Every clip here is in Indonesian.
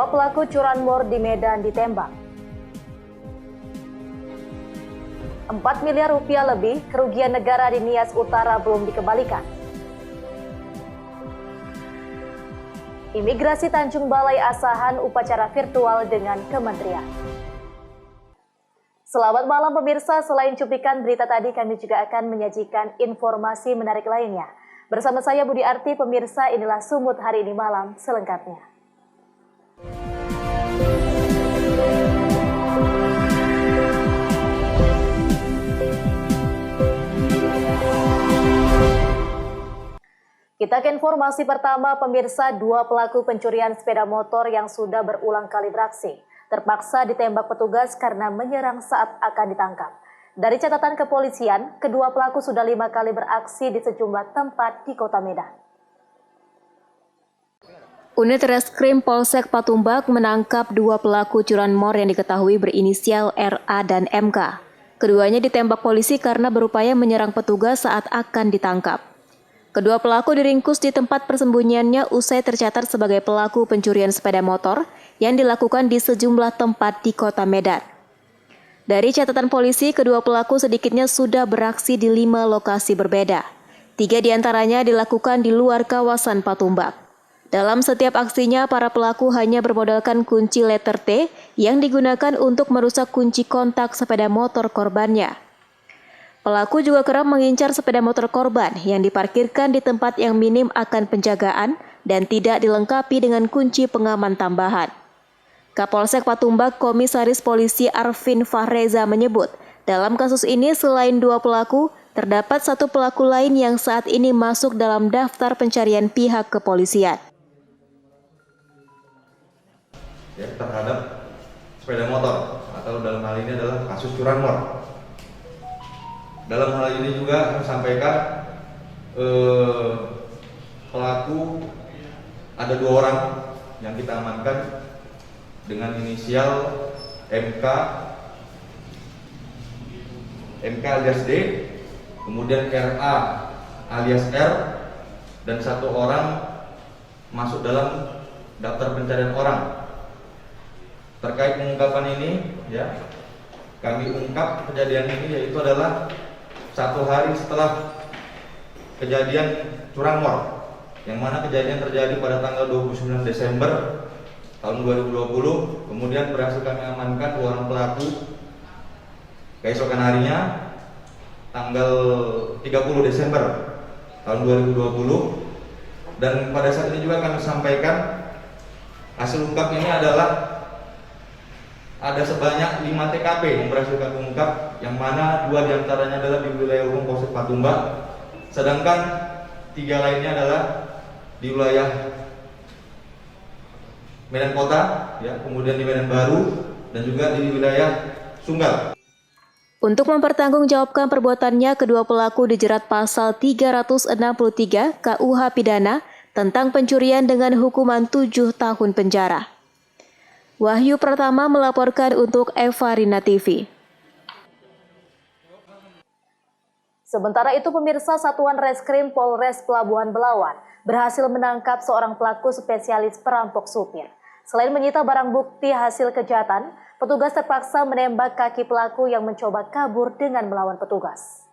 Dua pelaku curanmor di Medan ditembak. 4 miliar rupiah lebih kerugian negara di Nias Utara belum dikembalikan. Imigrasi Tanjung Balai Asahan upacara virtual dengan kementerian. Selamat malam pemirsa, selain cuplikan berita tadi kami juga akan menyajikan informasi menarik lainnya. Bersama saya Budi Arti, pemirsa inilah Sumut hari ini malam selengkapnya. Kita ke informasi pertama, pemirsa. Dua pelaku pencurian sepeda motor yang sudah berulang kali beraksi terpaksa ditembak petugas karena menyerang saat akan ditangkap. Dari catatan kepolisian, kedua pelaku sudah 5 kali beraksi di sejumlah tempat di Kota Medan. Unit Reskrim Polsek Patumbak menangkap dua pelaku curanmor yang diketahui berinisial RA dan MK. Keduanya ditembak polisi karena berupaya menyerang petugas saat akan ditangkap. Kedua pelaku diringkus di tempat persembunyiannya usai tercatat sebagai pelaku pencurian sepeda motor yang dilakukan di sejumlah tempat di Kota Medan. Dari catatan polisi, kedua pelaku sedikitnya sudah beraksi di 5 lokasi berbeda. 3 diantaranya dilakukan di luar kawasan Patumbak. Dalam setiap aksinya, para pelaku hanya bermodalkan kunci letter T yang digunakan untuk merusak kunci kontak sepeda motor korbannya. Pelaku juga kerap mengincar sepeda motor korban yang diparkirkan di tempat yang minim akan penjagaan dan tidak dilengkapi dengan kunci pengaman tambahan. Kapolsek Patumbak Komisaris Polisi Arvin Fahreza menyebut, dalam kasus ini selain dua pelaku, terdapat satu pelaku lain yang saat ini masuk dalam daftar pencarian pihak kepolisian. Ya, terhadap sepeda motor atau dalam hal ini adalah kasus curanmor. Dalam hal ini juga kami sampaikan pelaku ada 2 orang yang kita amankan dengan inisial MK alias D, kemudian RA alias R, dan 1 orang masuk dalam daftar pencarian orang. Terkait pengungkapan ini, ya, kami ungkap kejadian ini yaitu adalah 1 hari setelah kejadian curanmor, yang mana kejadian terjadi pada tanggal 29 Desember tahun 2020. Kemudian berhasil kami amankan 2 orang pelaku keesokan harinya tanggal 30 Desember tahun 2020. Dan pada saat ini juga kami sampaikan hasil ungkap ini adalah ada sebanyak 5 TKP yang berhasil kami ungkap, yang mana 2 diantaranya adalah di wilayah hukum Polsek Patumbak, sedangkan 3 lainnya adalah di wilayah Medan Kota, ya, kemudian di Medan Baru, dan juga di wilayah Sunggal. Untuk mempertanggungjawabkan perbuatannya, kedua pelaku dijerat pasal 363 KUH Pidana tentang pencurian dengan hukuman 7 tahun penjara. Wahyu Pratama melaporkan untuk Eva Rina TV. Sementara itu, pemirsa, Satuan Reskrim Polres Pelabuhan Belawan berhasil menangkap seorang pelaku spesialis perampok supir. Selain menyita barang bukti hasil kejahatan, petugas terpaksa menembak kaki pelaku yang mencoba kabur dengan melawan petugas.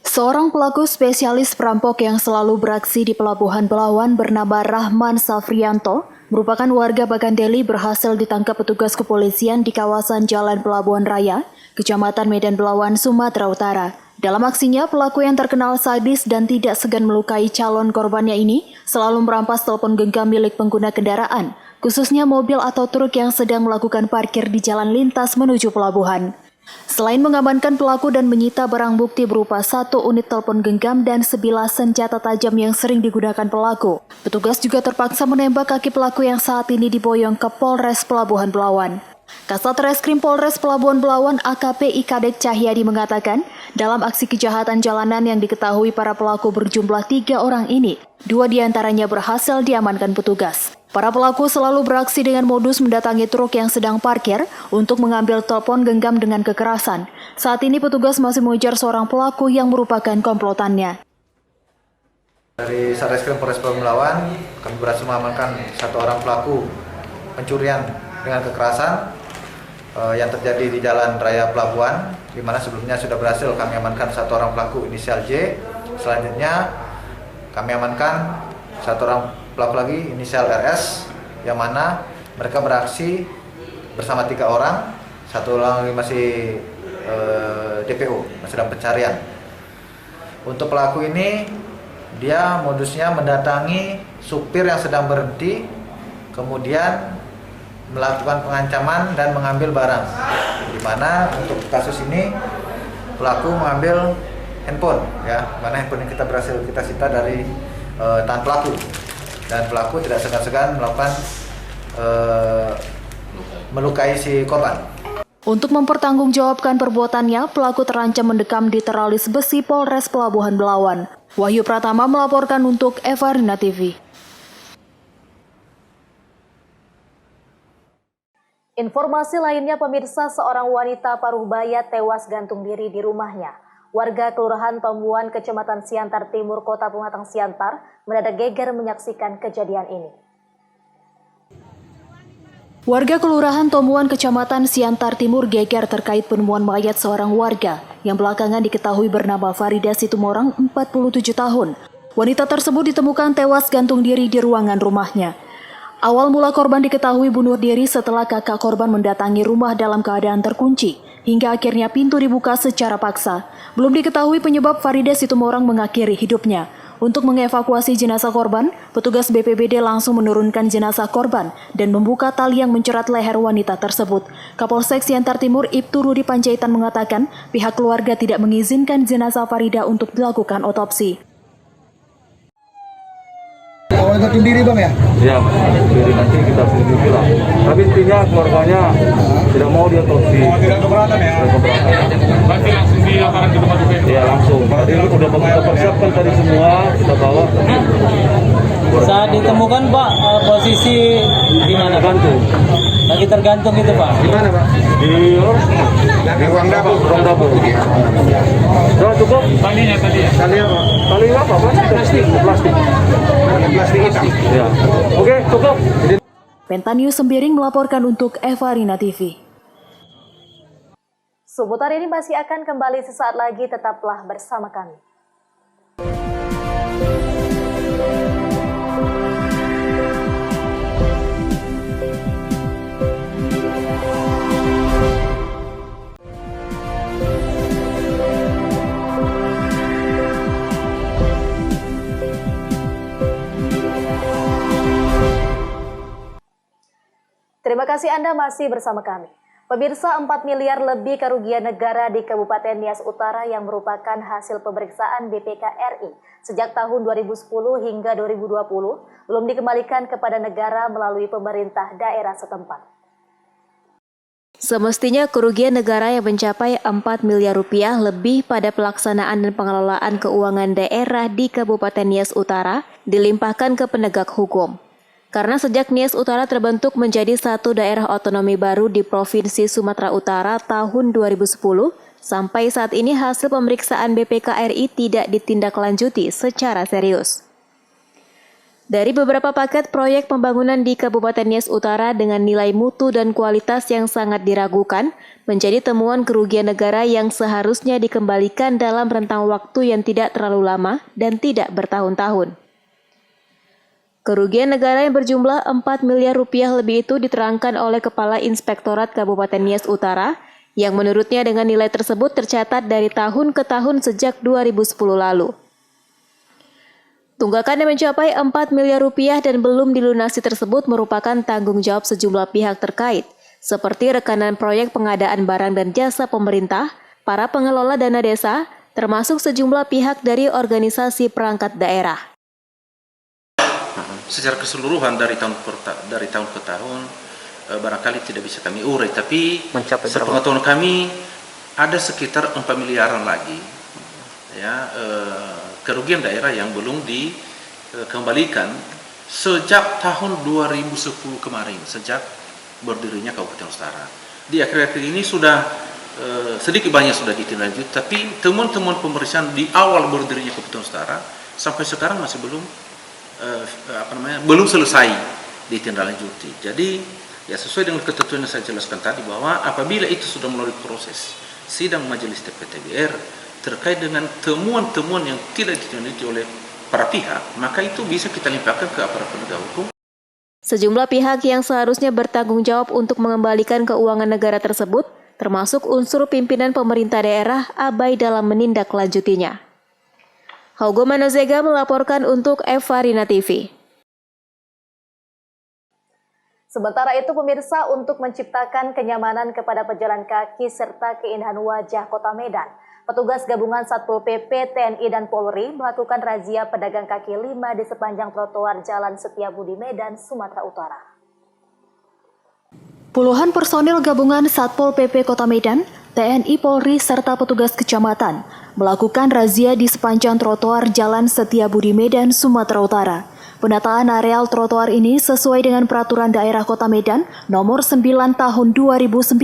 Seorang pelaku spesialis perampok yang selalu beraksi di Pelabuhan Belawan bernama Rahman Safrianto merupakan warga Bagandeli berhasil ditangkap petugas kepolisian di kawasan Jalan Pelabuhan Raya, Kecamatan Medan Belawan, Sumatera Utara. Dalam aksinya, pelaku yang terkenal sadis dan tidak segan melukai calon korbannya ini selalu merampas telepon genggam milik pengguna kendaraan, khususnya mobil atau truk yang sedang melakukan parkir di jalan lintas menuju pelabuhan. Selain mengamankan pelaku dan menyita barang bukti berupa 1 unit telepon genggam dan sebilah senjata tajam yang sering digunakan pelaku, petugas juga terpaksa menembak kaki pelaku yang saat ini diboyong ke Polres Pelabuhan Belawan. Kasat Reskrim Polres Pelabuhan Belawan AKP Kadek Cahyadi mengatakan, dalam aksi kejahatan jalanan yang diketahui para pelaku berjumlah 3 orang ini, 2 diantaranya berhasil diamankan petugas. Para pelaku selalu beraksi dengan modus mendatangi truk yang sedang parkir untuk mengambil telepon genggam dengan kekerasan. Saat ini petugas masih mengejar seorang pelaku yang merupakan komplotannya. Dari Satreskrim Polres Pemelawan, kami berhasil mengamankan satu orang pelaku pencurian dengan kekerasan yang terjadi di Jalan Raya Pelabuhan, di mana sebelumnya sudah berhasil kami amankan satu orang pelaku inisial J. Selanjutnya kami amankan satu orang pelaku lagi inisial RS, yang mana mereka beraksi bersama 3 orang, satu orang lagi masih DPO, masih dalam pencarian. Untuk pelaku ini, dia modusnya mendatangi supir yang sedang berhenti, kemudian melakukan pengancaman dan mengambil barang. Di mana untuk kasus ini pelaku mengambil handphone, ya, mana handphone yang kita berhasil kita sita dari tangan pelaku, dan pelaku tidak segan-segan melakukan melukai si korban. Untuk mempertanggungjawabkan perbuatannya, pelaku terancam mendekam di teralis besi Polres Pelabuhan Belawan. Wahyu Pratama melaporkan untuk Evarina TV. Informasi lainnya, pemirsa, seorang wanita paruh baya tewas gantung diri di rumahnya. Warga Kelurahan Tombuan, Kecamatan Siantar Timur, Kota Pematang Siantar, mendadak geger menyaksikan kejadian ini. Warga Kelurahan Tombuan, Kecamatan Siantar Timur geger terkait penemuan mayat seorang warga yang belakangan diketahui bernama Farida Situmorang, 47 tahun. Wanita tersebut ditemukan tewas gantung diri di ruangan rumahnya. Awal mula korban diketahui bunuh diri setelah kakak korban mendatangi rumah dalam keadaan terkunci, hingga akhirnya pintu dibuka secara paksa. Belum diketahui penyebab Farida Situmorang mengakhiri hidupnya. Untuk mengevakuasi jenazah korban, petugas BPBD langsung menurunkan jenazah korban dan membuka tali yang menjerat leher wanita tersebut. Kapolsek Siantar Timur Ibtu Rudi Panjaitan mengatakan pihak keluarga tidak mengizinkan jenazah Farida untuk dilakukan otopsi. Awal gantung diri bang ya? Iya, jadi nanti kita selidiki lah. Tapi intinya keluarganya tidak mau diotopsi. Oh, tidak keberatan ya? Tidak keberatan. Berarti langsung dilakukan ke tempat duka? Iya langsung. Tadi udah kita persiapkan tadi semua, kita bawa. Saat ditemukan Pak, posisi di mana? Tergantung. Lagi tergantung itu Pak. Di mana pak? Di ruang dapur. Ruang dapur. Sudah cukup? Talinya tadi ya? Tali apa? Tali apa? Plastik. Plastik. Plastik hitam? Ya. Oke, cukup. Pentanius Sembiring melaporkan untuk Evarina TV. Seputar ini masih akan kembali sesaat lagi, tetaplah bersama kami. Terima kasih Anda masih bersama kami. Pemirsa, 4 miliar lebih kerugian negara di Kabupaten Nias Utara yang merupakan hasil pemeriksaan BPK RI sejak tahun 2010 hingga 2020 belum dikembalikan kepada negara melalui pemerintah daerah setempat. Semestinya kerugian negara yang mencapai 4 miliar rupiah lebih pada pelaksanaan dan pengelolaan keuangan daerah di Kabupaten Nias Utara dilimpahkan ke penegak hukum. Karena sejak Nias Utara terbentuk menjadi satu daerah otonomi baru di Provinsi Sumatera Utara tahun 2010, sampai saat ini hasil pemeriksaan BPK RI tidak ditindaklanjuti secara serius. Dari beberapa paket proyek pembangunan di Kabupaten Nias Utara dengan nilai mutu dan kualitas yang sangat diragukan, menjadi temuan kerugian negara yang seharusnya dikembalikan dalam rentang waktu yang tidak terlalu lama dan tidak bertahun-tahun. Kerugian negara yang berjumlah 4 miliar rupiah lebih itu diterangkan oleh Kepala Inspektorat Kabupaten Nias Utara, yang menurutnya dengan nilai tersebut tercatat dari tahun ke tahun sejak 2010 lalu. Tunggakan yang mencapai 4 miliar rupiah dan belum dilunasi tersebut merupakan tanggung jawab sejumlah pihak terkait, seperti rekanan proyek pengadaan barang dan jasa pemerintah, para pengelola dana desa, termasuk sejumlah pihak dari organisasi perangkat daerah. Secara keseluruhan dari tahun ke tahun barangkali tidak bisa kami urai, tapi sepengetahuan kami ada sekitar 4 miliaran lagi ya kerugian daerah yang belum dikembalikan sejak tahun 2010 kemarin, sejak berdirinya Kabupaten Utara. Di akhir-akhir ini sudah sedikit banyak sudah ditindaklanjuti, tapi temuan-temuan pemeriksaan di awal berdirinya Kabupaten Utara sampai sekarang masih belum selesai ditindaklanjuti. Jadi ya sesuai dengan ketentuan yang saya jelaskan tadi, bahwa apabila itu sudah melalui proses sidang majelis TPTBR terkait dengan temuan-temuan yang tidak ditindaklanjuti oleh para pihak, maka itu bisa kita limpahkan ke aparat penegak hukum. Sejumlah pihak yang seharusnya bertanggung jawab untuk mengembalikan keuangan negara tersebut, termasuk unsur pimpinan pemerintah daerah, abai dalam menindaklanjutinya. Hugo Manozega melaporkan untuk Evarina TV. Sementara itu pemirsa, untuk menciptakan kenyamanan kepada pejalan kaki serta keindahan wajah Kota Medan, petugas gabungan Satpol PP, TNI, dan Polri melakukan razia pedagang kaki 5 di sepanjang trotoar Jalan Setiabudi Medan, Sumatera Utara. Puluhan personil gabungan Satpol PP Kota Medan, TNI, Polri, serta petugas kecamatan melakukan razia di sepanjang trotoar Jalan Setiabudi Medan, Sumatera Utara. Penataan areal trotoar ini sesuai dengan Peraturan Daerah Kota Medan Nomor 9 Tahun 2009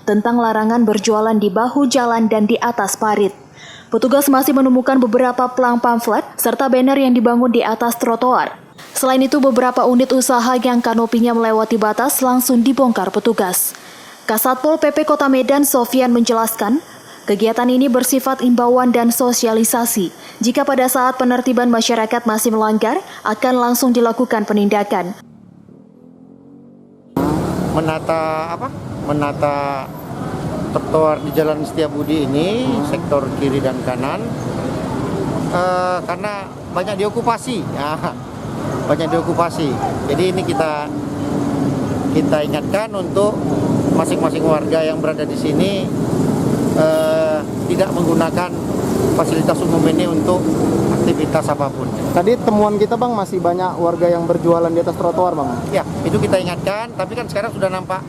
tentang larangan berjualan di bahu jalan dan di atas parit. Petugas masih menemukan beberapa plang pamflet serta banner yang dibangun di atas trotoar. Selain itu, beberapa unit usaha yang kanopinya melewati batas langsung dibongkar petugas. Kasatpol PP Kota Medan Sofyan menjelaskan, kegiatan ini bersifat imbauan dan sosialisasi. Jika pada saat penertiban masyarakat masih melanggar, akan langsung dilakukan penindakan. Menata trotoar di Jalan Setiabudi ini, sektor kiri dan kanan, karena banyak diokupasi. Jadi ini kita ingatkan untuk masing-masing warga yang berada di sini tidak menggunakan fasilitas umum ini untuk aktivitas apapun. Tadi temuan kita Bang, masih banyak warga yang berjualan di atas trotoar Bang? Ya, itu kita ingatkan, tapi kan sekarang sudah nampak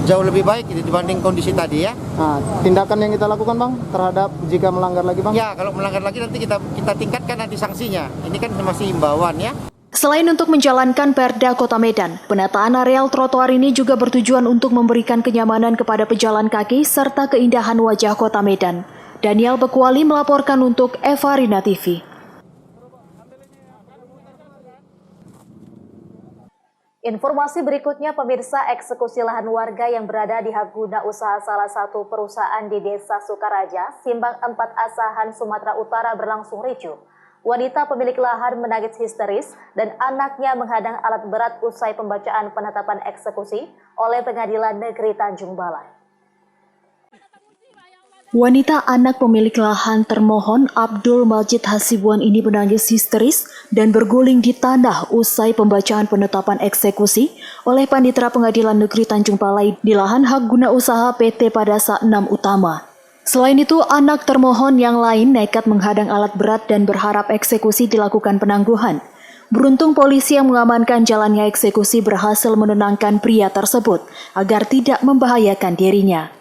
jauh lebih baik dibanding kondisi tadi ya. Nah, tindakan yang kita lakukan Bang terhadap jika melanggar lagi Bang? Ya, kalau melanggar lagi nanti kita tingkatkan nanti sanksinya. Ini kan masih imbauan ya. Selain untuk menjalankan Perda Kota Medan, penataan areal trotoar ini juga bertujuan untuk memberikan kenyamanan kepada pejalan kaki serta keindahan wajah Kota Medan. Daniel Bekuali melaporkan untuk Evarina TV. Informasi berikutnya, pemirsa, eksekusi lahan warga yang berada di hak guna usaha salah satu perusahaan di Desa Sukaraja, Simbang 4 Asahan, Sumatera Utara berlangsung ricuh. Wanita pemilik lahan menangis histeris dan anaknya menghadang alat berat usai pembacaan penetapan eksekusi oleh Pengadilan Negeri Tanjung Balai. Wanita anak pemilik lahan termohon Abdul Majid Hasibuan ini menangis histeris dan berguling di tanah usai pembacaan penetapan eksekusi oleh Panitera Pengadilan Negeri Tanjung Balai di lahan hak guna usaha PT Padasa 6 Utama. Selain itu, anak termohon yang lain nekat menghadang alat berat dan berharap eksekusi dilakukan penangguhan. Beruntung polisi yang mengamankan jalannya eksekusi berhasil menenangkan pria tersebut agar tidak membahayakan dirinya.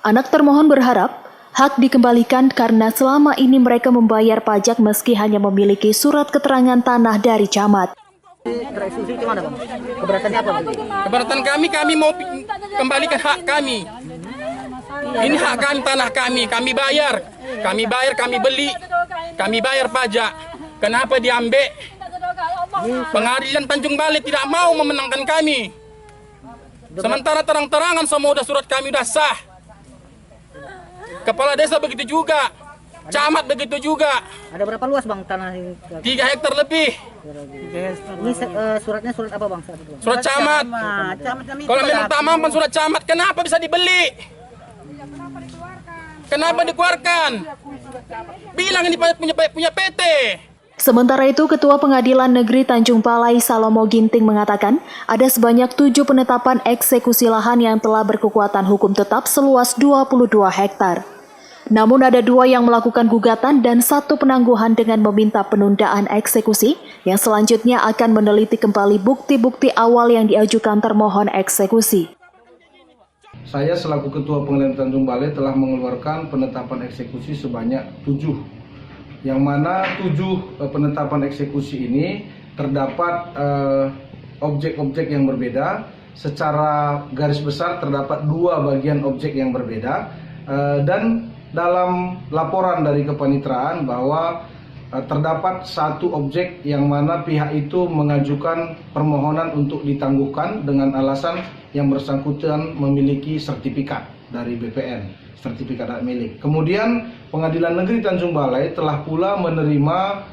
Anak termohon berharap hak dikembalikan karena selama ini mereka membayar pajak meski hanya memiliki surat keterangan tanah dari camat. Tereksekusi gimana Bang? Keberatannya apa? Keberatan kami mau kembalikan hak kami. Ini hak kami, tanah kami bayar, kami beli, kami bayar pajak. Kenapa diambil? Pengadilan Tanjung Balai tidak mau memenangkan kami. Sementara terang-terangan semua surat kami sudah sah. Kepala desa begitu juga, camat begitu juga. Ada berapa luas Bang tanah ini? 3 hektar lebih. Ini suratnya surat apa Bang? Surat camat. Kalau memang tak mampu surat camat, kenapa bisa dibeli? Kenapa dikeluarkan? Bilang ini punya PT. Sementara itu, Ketua Pengadilan Negeri Tanjung Balai Salomo Ginting mengatakan ada sebanyak 7 penetapan eksekusi lahan yang telah berkekuatan hukum tetap seluas 22 hektar. Namun ada 2 yang melakukan gugatan dan 1 penangguhan dengan meminta penundaan eksekusi yang selanjutnya akan meneliti kembali bukti-bukti awal yang diajukan termohon eksekusi. Saya selaku Ketua Pengadilan Tanjung Balai telah mengeluarkan penetapan eksekusi sebanyak 7. Yang mana 7 penetapan eksekusi ini terdapat objek-objek yang berbeda. Secara garis besar terdapat 2 bagian objek yang berbeda. Dan dalam laporan dari kepanitraan bahwa terdapat satu objek yang mana pihak itu mengajukan permohonan untuk ditangguhkan dengan alasan yang bersangkutan memiliki sertifikat dari BPN, sertifikat hak milik. Kemudian Pengadilan Negeri Tanjung Balai telah pula menerima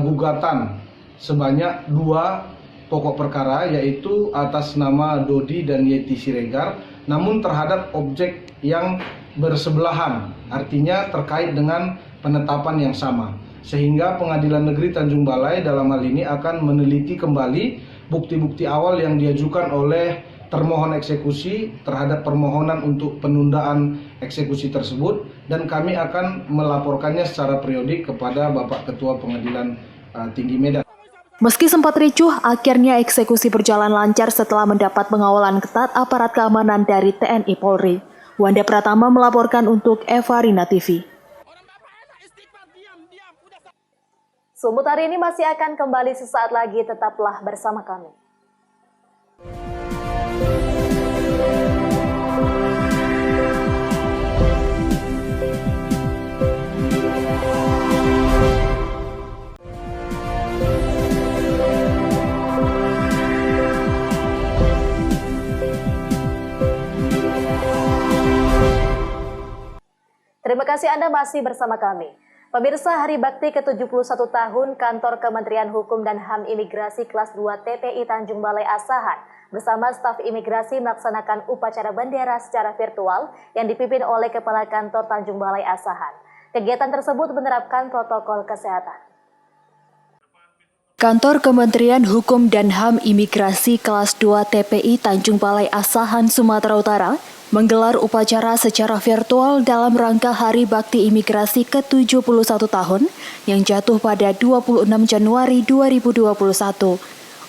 gugatan sebanyak 2 pokok perkara, yaitu atas nama Dodi dan Yeti Siregar, namun terhadap objek yang bersebelahan, artinya terkait dengan penetapan yang sama. Sehingga Pengadilan Negeri Tanjung Balai dalam hal ini akan meneliti kembali bukti-bukti awal yang diajukan oleh termohon eksekusi terhadap permohonan untuk penundaan eksekusi tersebut, dan kami akan melaporkannya secara periodik kepada Bapak Ketua Pengadilan Tinggi Medan. Meski sempat ricuh, akhirnya eksekusi berjalan lancar setelah mendapat pengawalan ketat aparat keamanan dari TNI Polri. Wanda Pratama melaporkan untuk Eva Rina TV. Sumut hari ini masih akan kembali sesaat lagi, tetaplah bersama kami. Terima kasih Anda masih bersama kami. Pemirsa, Hari Bakti ke-71 tahun Kantor Kementerian Hukum dan HAM Imigrasi Kelas 2 TPI Tanjung Balai Asahan bersama staf imigrasi melaksanakan upacara bendera secara virtual yang dipimpin oleh Kepala Kantor Tanjung Balai Asahan. Kegiatan tersebut menerapkan protokol kesehatan. Kantor Kementerian Hukum dan HAM Imigrasi Kelas 2 TPI Tanjung Balai Asahan, Sumatera Utara menggelar upacara secara virtual dalam rangka Hari Bakti Imigrasi ke-71 tahun yang jatuh pada 26 Januari 2021.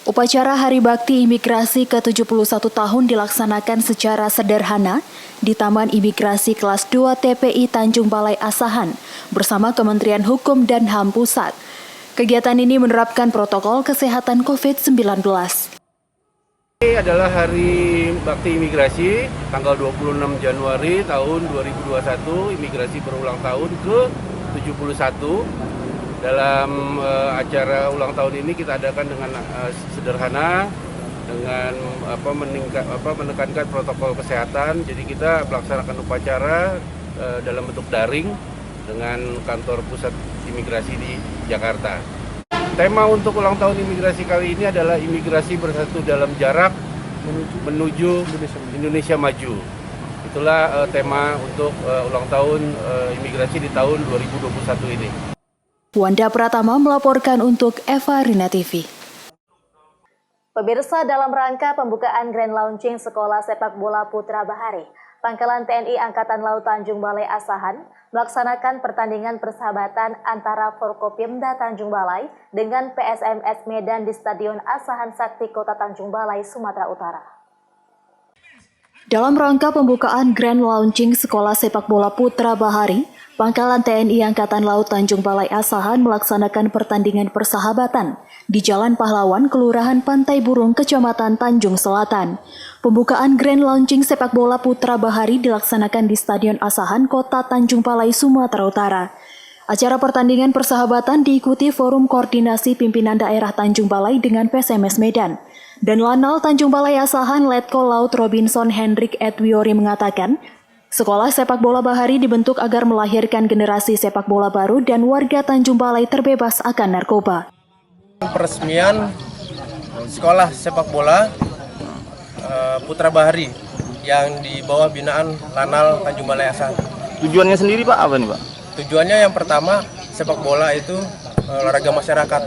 Upacara Hari Bakti Imigrasi ke-71 tahun dilaksanakan secara sederhana di Taman Imigrasi Kelas 2 TPI Tanjung Balai Asahan bersama Kementerian Hukum dan HAM Pusat. Kegiatan ini menerapkan protokol kesehatan COVID-19. Ini adalah Hari Bakti Imigrasi tanggal 26 Januari tahun 2021. Imigrasi berulang tahun ke-71. Dalam acara ulang tahun ini kita adakan dengan sederhana, dengan menekankan protokol kesehatan. Jadi kita melaksanakan upacara dalam bentuk daring dengan kantor pusat imigrasi di Jakarta. Tema untuk ulang tahun imigrasi kali ini adalah imigrasi bersatu dalam jarak menuju Indonesia maju. Itulah tema untuk ulang tahun imigrasi di tahun 2021 ini. Wanda Pratama melaporkan untuk Eva Rina TV. Pemirsa, dalam rangka pembukaan Grand Launching Sekolah Sepak Bola Putra Bahari, Pangkalan TNI Angkatan Laut Tanjung Balai Asahan melaksanakan pertandingan persahabatan antara Forkopimda Tanjung Balai dengan PSMS Medan di Stadion Asahan Sakti Kota Tanjung Balai, Sumatera Utara. Dalam rangka pembukaan Grand Launching Sekolah Sepak Bola Putra Bahari, Pangkalan TNI Angkatan Laut Tanjung Balai Asahan melaksanakan pertandingan persahabatan di Jalan Pahlawan, Kelurahan Pantai Burung, Kecamatan Tanjung Selatan. Pembukaan Grand Launching Sepak Bola Putra Bahari dilaksanakan di Stadion Asahan, Kota Tanjung Balai, Sumatera Utara. Acara pertandingan persahabatan diikuti Forum Koordinasi Pimpinan Daerah Tanjung Balai dengan PSMS Medan. Dan Lanal Tanjung Balai Asahan Letkol Laut Robinson Hendrik Edwiori mengatakan, Sekolah Sepak Bola Bahari dibentuk agar melahirkan generasi sepak bola baru dan warga Tanjung Balai terbebas akan narkoba. Peresmian Sekolah Sepak Bola Putra Bahari yang di bawah binaan Lanal Tanjung Balai Asahan. Tujuannya sendiri Pak apa nih Pak? Tujuannya yang pertama, sepak bola itu olahraga masyarakat,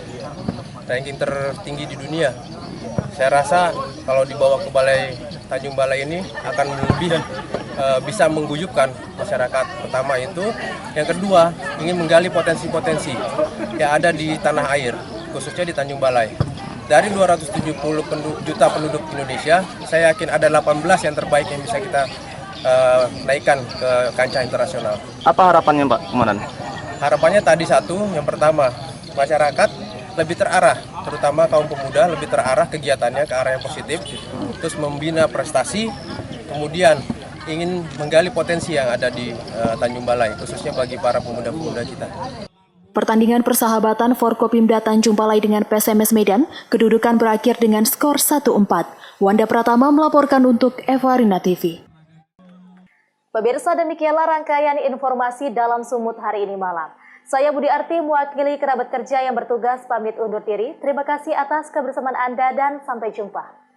ranking tertinggi di dunia. Saya rasa kalau dibawa ke Balai Tanjung Balai ini akan lebih bisa mengguyupkan masyarakat. Pertama itu, yang kedua ingin menggali potensi-potensi yang ada di tanah air, khususnya di Tanjung Balai. Dari 270 juta penduduk Indonesia, saya yakin ada 18 yang terbaik yang bisa kita naikkan ke kancah internasional. Apa harapannya Pak Komandan? Harapannya tadi satu, yang pertama masyarakat lebih terarah, terutama kaum pemuda lebih terarah kegiatannya ke arah yang positif, terus membina prestasi, kemudian ingin menggali potensi yang ada di Tanjung Balai, khususnya bagi para pemuda-pemuda kita. Pertandingan persahabatan Forkopimda Tanjung Balai dengan PSMS Medan kedudukan berakhir dengan skor 1-4. Wanda Pratama melaporkan untuk Evarina TV. Pemirsa, demikianlah rangkaian informasi dalam Sumut hari ini malam. Saya Budi Arti mewakili kerabat kerja yang bertugas pamit undur diri. Terima kasih atas kebersamaan Anda dan sampai jumpa.